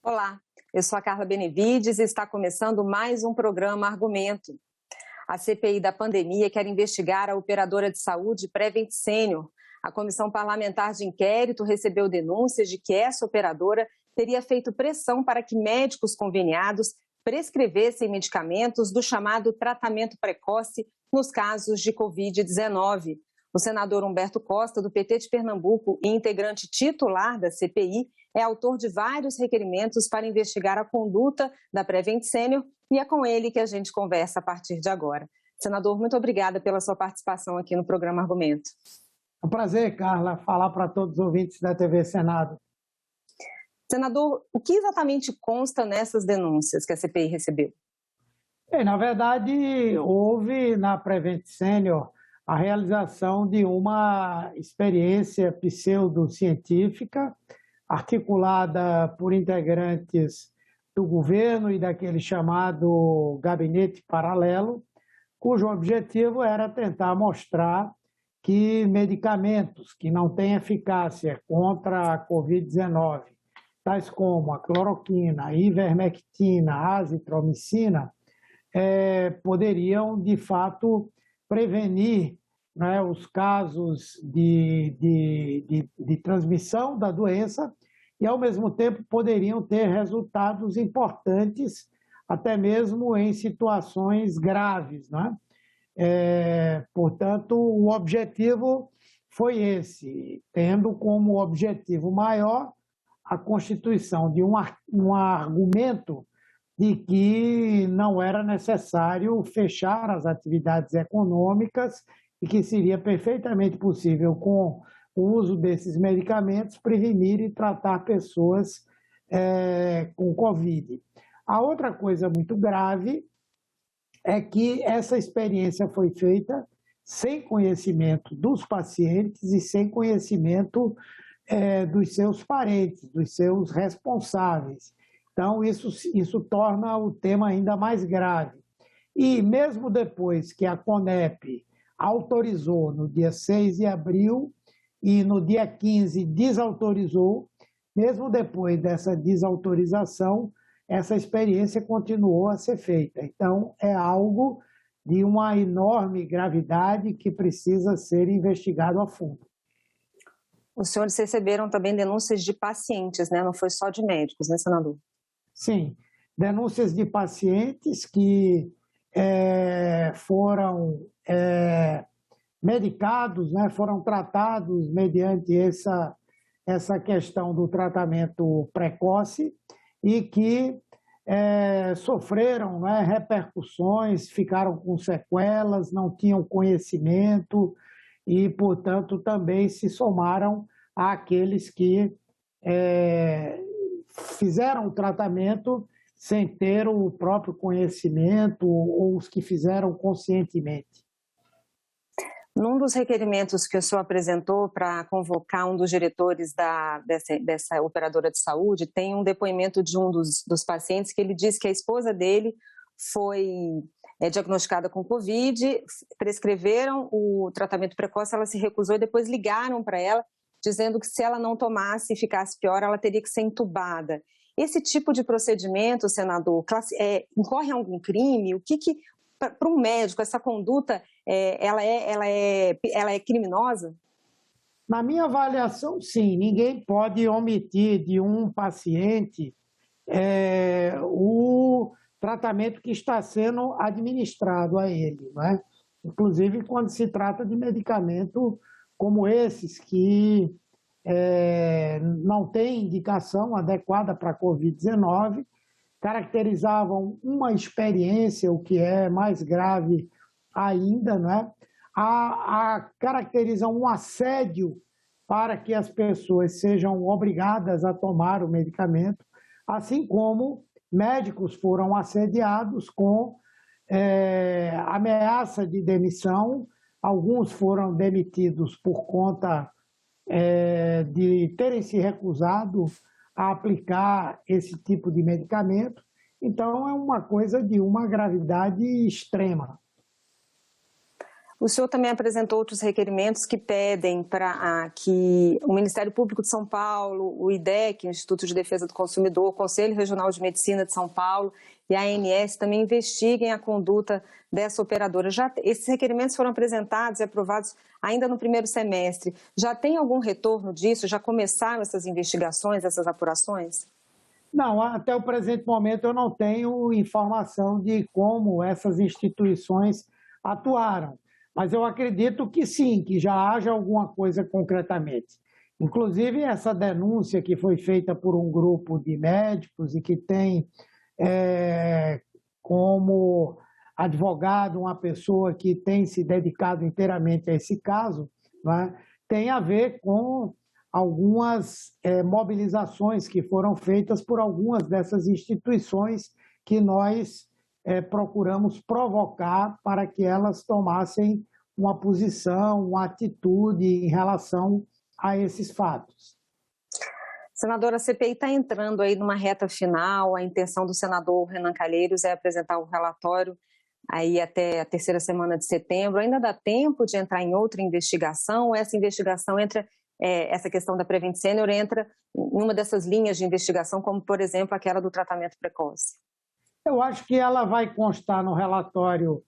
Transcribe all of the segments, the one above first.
Olá, eu sou a Carla Benevides e está começando mais um programa Argumento. A CPI da pandemia quer investigar a operadora de saúde Prevent Senior. A Comissão Parlamentar de Inquérito recebeu denúncias de que essa operadora teria feito pressão para que médicos conveniados prescrevessem medicamentos do chamado tratamento precoce nos casos de Covid-19. O senador Humberto Costa, do PT de Pernambuco e integrante titular da CPI, é autor de vários requerimentos para investigar a conduta da Prevent Senior e é com ele que a gente conversa a partir de agora. Senador, muito obrigada pela sua participação aqui no programa Argumento. É um prazer, Carla, falar para todos os ouvintes da TV Senado. Senador, o que exatamente consta nessas denúncias que a CPI recebeu? Na verdade, houve na Prevent Senior a realização de uma experiência pseudocientífica articulada por integrantes do governo e daquele chamado gabinete paralelo, cujo objetivo era tentar mostrar que medicamentos que não têm eficácia contra a Covid-19, tais como a cloroquina, a ivermectina, a azitromicina, poderiam, de fato, prevenir, né, os casos de transmissão da doença e, ao mesmo tempo, poderiam ter resultados importantes, até mesmo em situações graves, né? Portanto, o objetivo foi esse, tendo como objetivo maior a constituição de um argumento de que não era necessário fechar as atividades econômicas e que seria perfeitamente possível, com o uso desses medicamentos, prevenir e tratar pessoas com Covid. A outra coisa muito grave é que essa experiência foi feita sem conhecimento dos pacientes e sem conhecimento dos seus parentes, dos seus responsáveis. Então, isso torna o tema ainda mais grave. E mesmo depois que a CONEP autorizou no dia 6 de abril e no dia 15 desautorizou, mesmo depois dessa desautorização, essa experiência continuou a ser feita. Então, é algo de uma enorme gravidade que precisa ser investigado a fundo. Os senhores receberam também denúncias de pacientes, né? Não foi só de médicos, né, senador? Sim, denúncias de pacientes que foram medicados, né, foram tratados mediante essa questão do tratamento precoce e que sofreram, né, repercussões, ficaram com sequelas, não tinham conhecimento e, portanto, também se somaram àqueles que fizeram o tratamento sem ter o próprio conhecimento ou os que fizeram conscientemente. Num dos requerimentos que o senhor apresentou para convocar um dos diretores dessa operadora de saúde, tem um depoimento de um dos pacientes que ele diz que a esposa dele foi diagnosticada com Covid, prescreveram o tratamento precoce, ela se recusou e depois ligaram para ela dizendo que se ela não tomasse e ficasse pior, ela teria que ser entubada. Esse tipo de procedimento, senador, incorre em algum crime? O que para um médico, essa conduta, ela é criminosa? Na minha avaliação, sim. Ninguém pode omitir de um paciente o tratamento que está sendo administrado a ele, né? Inclusive quando se trata de medicamento como esses que não têm indicação adequada para a Covid-19, caracterizavam uma experiência, o que é mais grave ainda, né? Caracterizam um assédio para que as pessoas sejam obrigadas a tomar o medicamento, assim como médicos foram assediados com ameaça de demissão. Alguns foram demitidos por conta de terem se recusado a aplicar esse tipo de medicamento. Então, é uma coisa de uma gravidade extrema. O senhor também apresentou outros requerimentos que pedem para que o Ministério Público de São Paulo, o IDEC, o Instituto de Defesa do Consumidor, o Conselho Regional de Medicina de São Paulo e a ANS também investiguem a conduta dessa operadora. Esses requerimentos foram apresentados e aprovados ainda no primeiro semestre. Já tem algum retorno disso? Já começaram essas investigações, essas apurações? Não, até o presente momento eu não tenho informação de como essas instituições atuaram. Mas eu acredito que sim, que já haja alguma coisa concretamente. Inclusive, essa denúncia que foi feita por um grupo de médicos e que tem como advogado uma pessoa que tem se dedicado inteiramente a esse caso, né, tem a ver com algumas mobilizações que foram feitas por algumas dessas instituições que nós procuramos provocar para que elas tomassem uma posição, uma atitude em relação a esses fatos. Senadora, a CPI está entrando aí numa reta final, a intenção do senador Renan Calheiros é apresentar o relatório aí até a terceira semana de setembro. Ainda dá tempo de entrar em outra investigação ou essa investigação entra, essa questão da Prevent Senior entra em uma dessas linhas de investigação, como por exemplo aquela do tratamento precoce? Eu acho que ela vai constar no relatório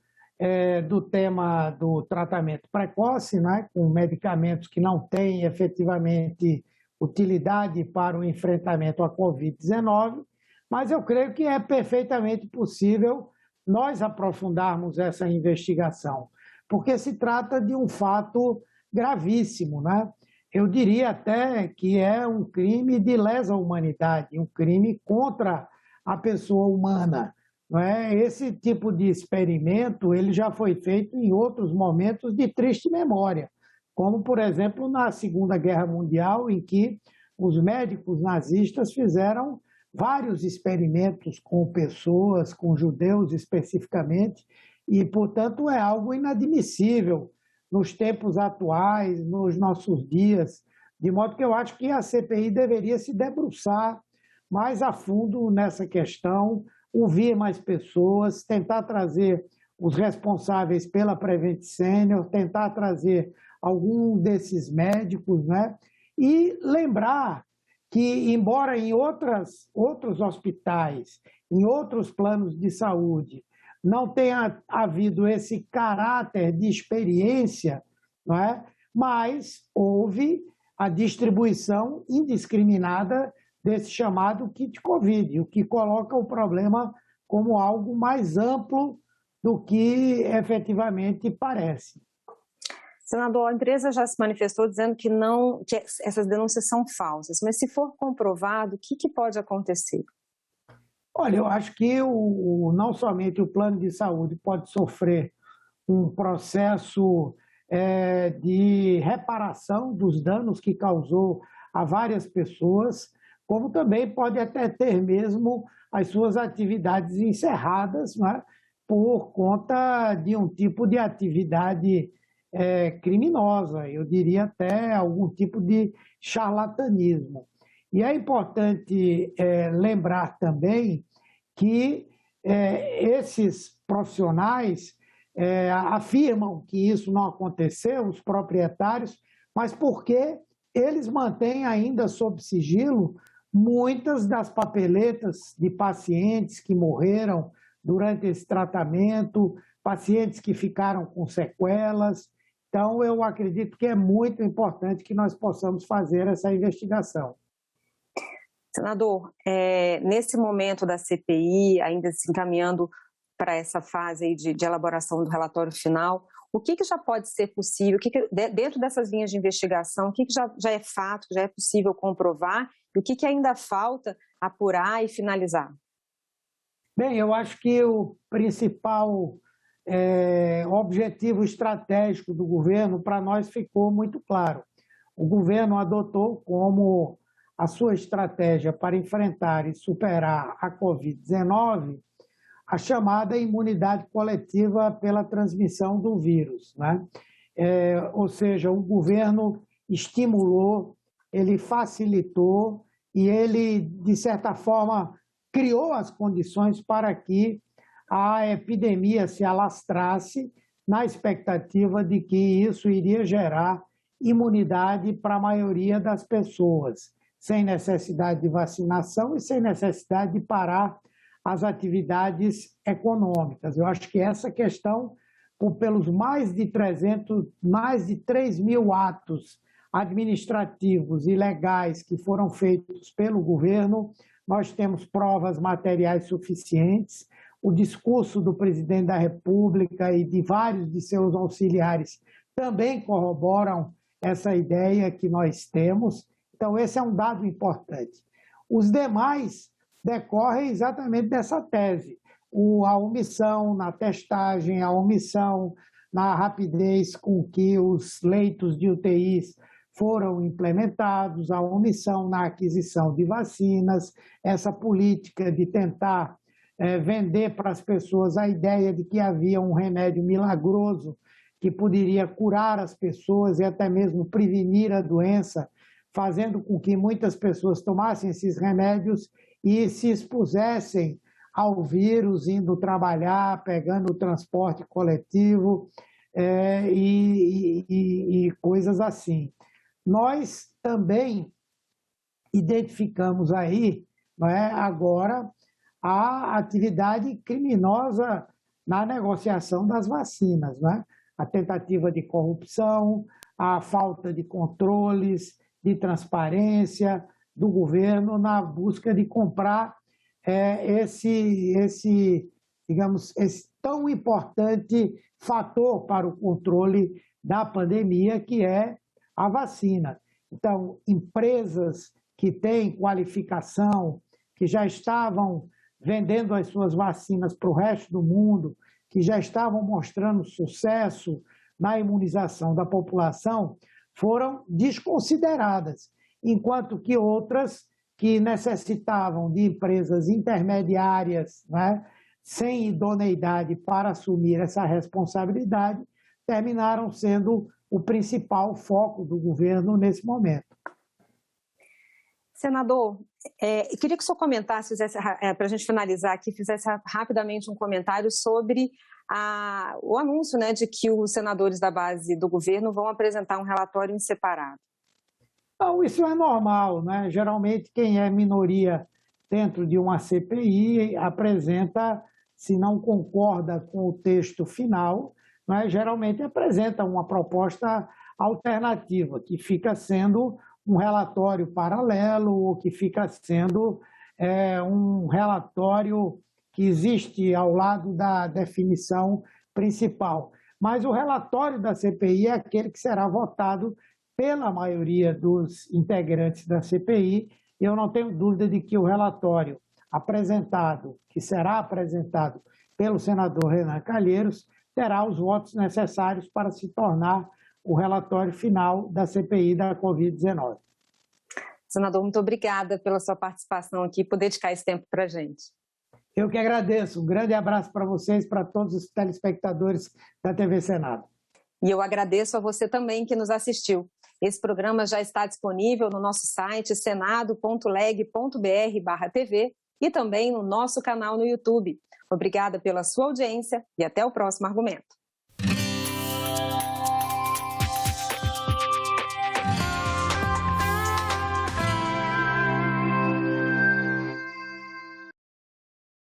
do tema do tratamento precoce, né, com medicamentos que não têm efetivamente utilidade para o enfrentamento à Covid-19, mas eu creio que é perfeitamente possível nós aprofundarmos essa investigação, porque se trata de um fato gravíssimo, né? Eu diria até que é um crime de lesa humanidade, um crime contra a pessoa humana. Não é? Esse tipo de experimento ele já foi feito em outros momentos de triste memória, como, por exemplo, na Segunda Guerra Mundial, em que os médicos nazistas fizeram vários experimentos com pessoas, com judeus especificamente, e, portanto, é algo inadmissível nos tempos atuais, nos nossos dias, de modo que eu acho que a CPI deveria se debruçar mais a fundo nessa questão, ouvir mais pessoas, tentar trazer os responsáveis pela Prevent Senior, tentar trazer algum desses médicos, né? E lembrar que, embora em outros hospitais, em outros planos de saúde, não tenha havido esse caráter de experiência, não é? Mas houve a distribuição indiscriminada desse chamado kit Covid, o que coloca o problema como algo mais amplo do que efetivamente parece. Senador, a empresa já se manifestou dizendo que essas denúncias são falsas, mas se for comprovado, o que pode acontecer? Olha, eu acho que não somente o plano de saúde pode sofrer um processo de reparação dos danos que causou a várias pessoas, como também pode até ter mesmo as suas atividades encerradas, né, por conta de um tipo de atividade criminosa, eu diria até algum tipo de charlatanismo. E é importante lembrar também que esses profissionais afirmam que isso não aconteceu, os proprietários, mas porque eles mantêm ainda sob sigilo muitas das papeletas de pacientes que morreram durante esse tratamento, pacientes que ficaram com sequelas. Então, eu acredito que é muito importante que nós possamos fazer essa investigação. Senador, nesse momento da CPI, ainda se encaminhando para essa fase aí de elaboração do relatório final, o que já pode ser possível, dentro dessas linhas de investigação, o que já é fato, que já é possível comprovar, e o que ainda falta apurar e finalizar? Bem, eu acho que o principal objetivo estratégico do governo, para nós, ficou muito claro. O governo adotou como a sua estratégia para enfrentar e superar a Covid-19 a chamada imunidade coletiva pela transmissão do vírus, né? Ou seja, o governo estimulou, ele facilitou e ele, de certa forma, criou as condições para que a epidemia se alastrasse na expectativa de que isso iria gerar imunidade para a maioria das pessoas, sem necessidade de vacinação e sem necessidade de parar as atividades econômicas. Eu acho que essa questão, pelos mais de 3 mil atos administrativos e legais que foram feitos pelo governo, nós temos provas materiais suficientes. O discurso do presidente da República e de vários de seus auxiliares também corroboram essa ideia que nós temos. Então, esse é um dado importante. Os demais decorrem exatamente dessa tese. A omissão na testagem, a omissão na rapidez com que os leitos de UTIs foram implementados, a omissão na aquisição de vacinas, essa política de tentar vender para as pessoas a ideia de que havia um remédio milagroso que poderia curar as pessoas e até mesmo prevenir a doença, fazendo com que muitas pessoas tomassem esses remédios e se expusessem ao vírus, indo trabalhar, pegando o transporte coletivo e coisas assim. Nós também identificamos aí, agora, a atividade criminosa na negociação das vacinas, a tentativa de corrupção, a falta de controles, de transparência do governo na busca de comprar esse tão importante fator para o controle da pandemia, que é a vacina. Então, empresas que têm qualificação, que já estavam vendendo as suas vacinas para o resto do mundo, que já estavam mostrando sucesso na imunização da população, foram desconsideradas, enquanto que outras que necessitavam de empresas intermediárias, sem idoneidade para assumir essa responsabilidade, terminaram sendo o principal foco do governo nesse momento. Senador, queria que o senhor comentasse, para a gente finalizar aqui, fizesse rapidamente um comentário sobre o anúncio, de que os senadores da base do governo vão apresentar um relatório em separado. Não, isso é normal, Geralmente quem é minoria dentro de uma CPI apresenta, se não concorda com o texto final, geralmente apresenta uma proposta alternativa, que fica sendo um relatório paralelo ou que fica sendo um relatório que existe ao lado da definição principal. Mas o relatório da CPI é aquele que será votado pela maioria dos integrantes da CPI. E eu não tenho dúvida de que o relatório apresentado, que será apresentado pelo senador Renan Calheiros, terá os votos necessários para se tornar o relatório final da CPI da Covid-19. Senador, muito obrigada pela sua participação aqui, por dedicar esse tempo para a gente. Eu que agradeço. Um grande abraço para vocês, para todos os telespectadores da TV Senado. E eu agradeço a você também que nos assistiu. Esse programa já está disponível no nosso site senado.leg.br/TV e também no nosso canal no YouTube. Obrigada pela sua audiência e até o próximo argumento.